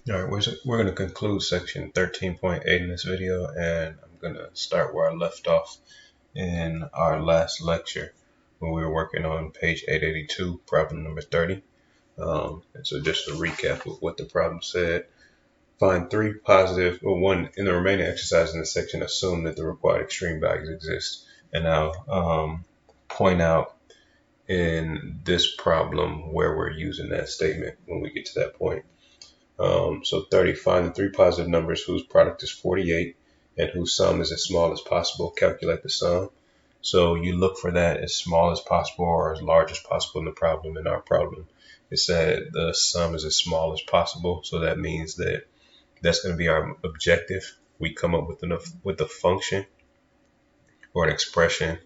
All right, we're going to conclude section 13.8 in this video, and I'm going to start where I left off in our last lecture when we were working on page 882, problem number 30. And so just to recap of what the problem said, find one in the remaining exercise in the section, assume that the required extreme values exist. And now point out in this problem where we're using that statement when we get to that point. So 30, find the three positive numbers whose product is 48 and whose sum is as small as possible. Calculate the sum. So you look for that as small as possible or as large as possible in the problem. In our problem, it said the sum is as small as possible. So that means that that's going to be our objective. We come up with a function or an expression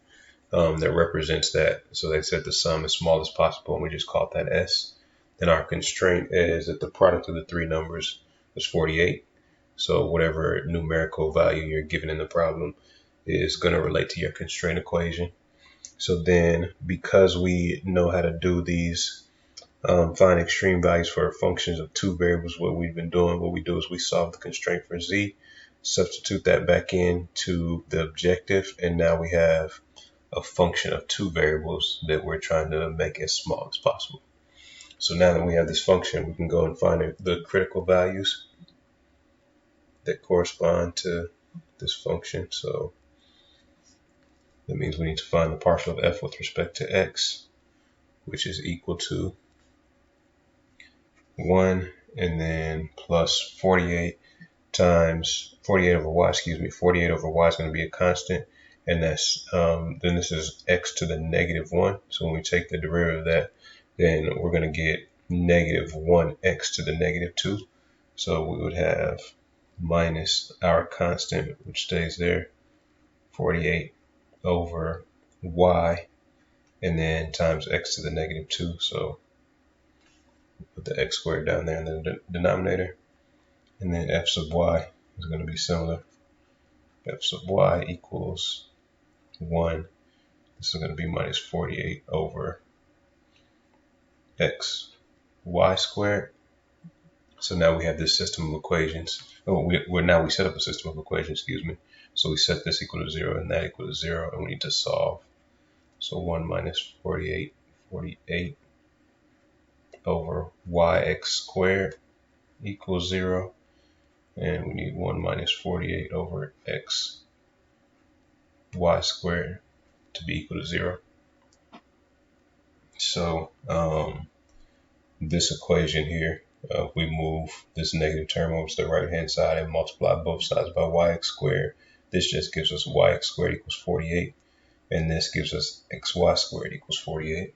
that represents that. So they said the sum as small as possible, and we just called that S. Then our constraint is that the product of the three numbers is 48. So whatever numerical value you're given in the problem is going to relate to your constraint equation. So then, because we know how to do these, find extreme values for functions of two variables, what we do is we solve the constraint for Z, substitute that back into the objective, and now we have a function of two variables that we're trying to make as small as possible. So now that we have this function, we can go and find the critical values that correspond to this function. So that means we need to find the partial of f with respect to x, which is equal to 1, and then plus 48 times 48 over y, 48 over y is going to be a constant, and that's then this is x to the negative 1. So when we take the derivative of that, then we're going to get negative 1x to the negative 2. So we would have minus our constant, which stays there, 48 over y, and then times x to the negative 2. So put the x squared down there in the denominator, and then f sub y is going to be similar. F sub y equals 1. This is going to be minus 48 over x y squared. So now we have this system of equations. We set up a system of equations, So we set this equal to 0 and that equal to 0, and we need to solve. So 1 minus 48 over yx squared equals 0. And we need 1 minus 48 over x y squared to be equal to 0. So this equation here, we move this negative term over to the right hand side and multiply both sides by yx squared. This just gives us yx squared equals 48, and this gives us xy squared equals 48.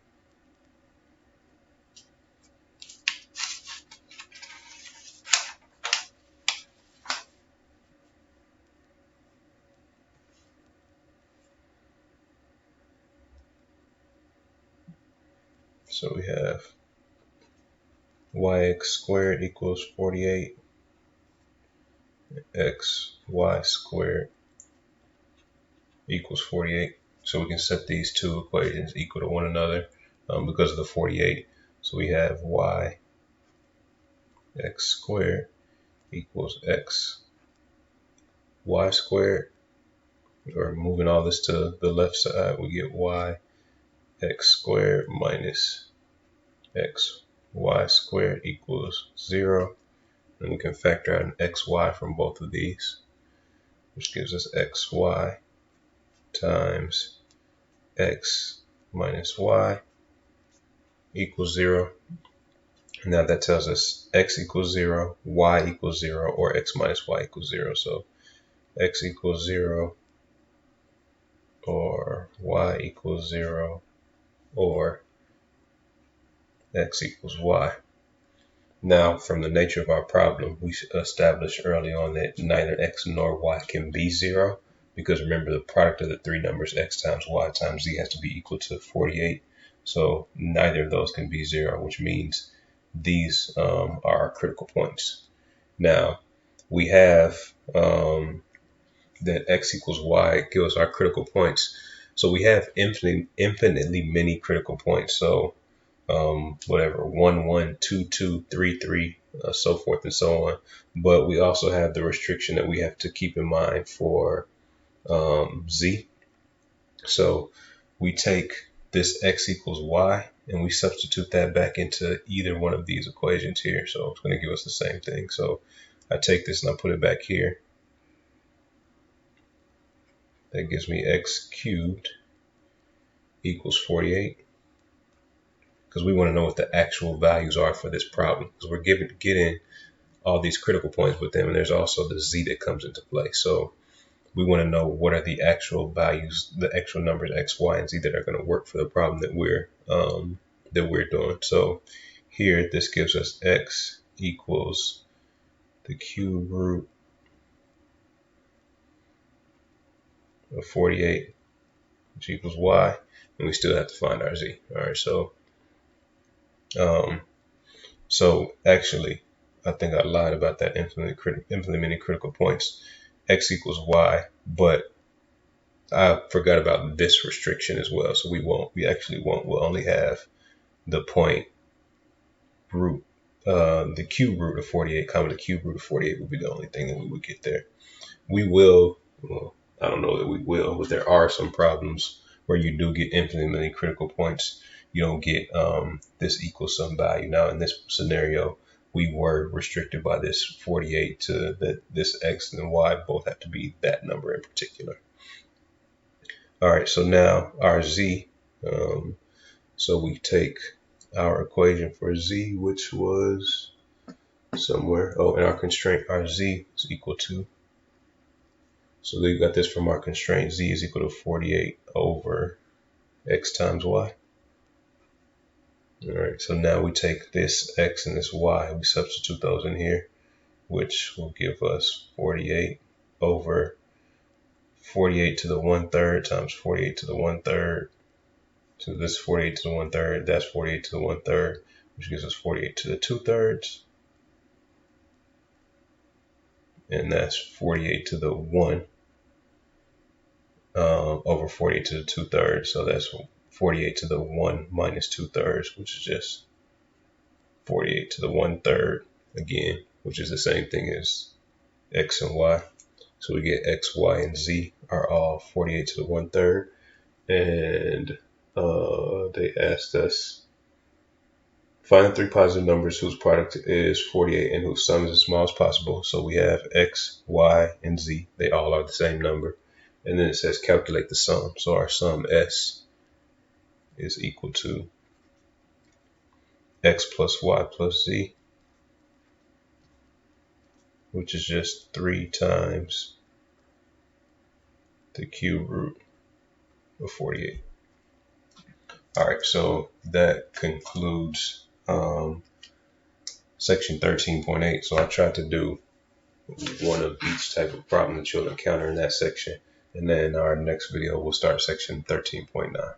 So we have yx squared equals 48, xy squared equals 48. So we can set these two equations equal to one another because of the 48. So we have y x squared equals x y squared, or moving all this to the left side, we get y x squared minus x y squared equals 0. And we can factor out an xy from both of these, which gives us xy times x minus y equals 0. Now that tells us x equals 0, y equals 0, or x minus y equals 0. So x equals 0, or y equals 0, or x equals y. Now, from the nature of our problem, we established early on that neither x nor y can be 0, because remember, the product of the three numbers x times y times z has to be equal to 48. So neither of those can be 0, which means these are our critical points. Now, we have that x equals y gives us our critical points. So we have infinitely many critical points. So whatever, 1, 1, 2, 2, 3, 3, so forth and so on. But we also have the restriction that we have to keep in mind for z. So we take this x equals y and we substitute that back into either one of these equations here. So it's going to give us the same thing. So I take this and I put it back here. That gives me x cubed equals 48. Because we want to know what the actual values are for this problem. Because we're getting all these critical points with them, and there's also the z that comes into play. So we want to know what are the actual values, the actual numbers x, y, and z that are going to work for the problem that we're doing. So here, this gives us x equals the cube root of 48, which equals y, and we still have to find our z. All right, so actually, I think I lied about that implementing critical points. X equals y, but I forgot about this restriction as well. So we'll only have the point root, the cube root of 48, the cube root of 48 would be the only thing that we would get there. We will, well, I don't know that we will, but there are some problems where you do get infinitely critical points. You don't get this equal sum value. Now in this scenario, we were restricted by this 48 to that this x and y both have to be that number in particular. All right, so now our z, so we take our equation for z, which was somewhere, in our constraint, our z is equal to, so we got this from our constraint, z is equal to 48 over x times y. All right, so now we take this x and this y, we substitute those in here, which will give us 48 over 48 to the 1/3 times 48 to the 1/3. So this 48 to the 1/3, that's 48 to the 1/3, which gives us 48 to the 2/3. And that's 48 to the 1 over 48 to the 2/3. So that's 48 to the 1 minus 2/3, which is just 48 to the 1/3 again, which is the same thing as x and y. So we get x, y, and z are all 48 to the 1/3. And they asked us find the three positive numbers whose product is 48 and whose sum is as small as possible. So we have x, y, and z. They all are the same number. And then it says calculate the sum. So our sum s is equal to x plus y plus z, which is just 3 times the cube root of 48. All right, so that concludes section 13.8. So I tried to do one of each type of problem that you'll encounter in that section. And then our next video, we'll start section 13.9.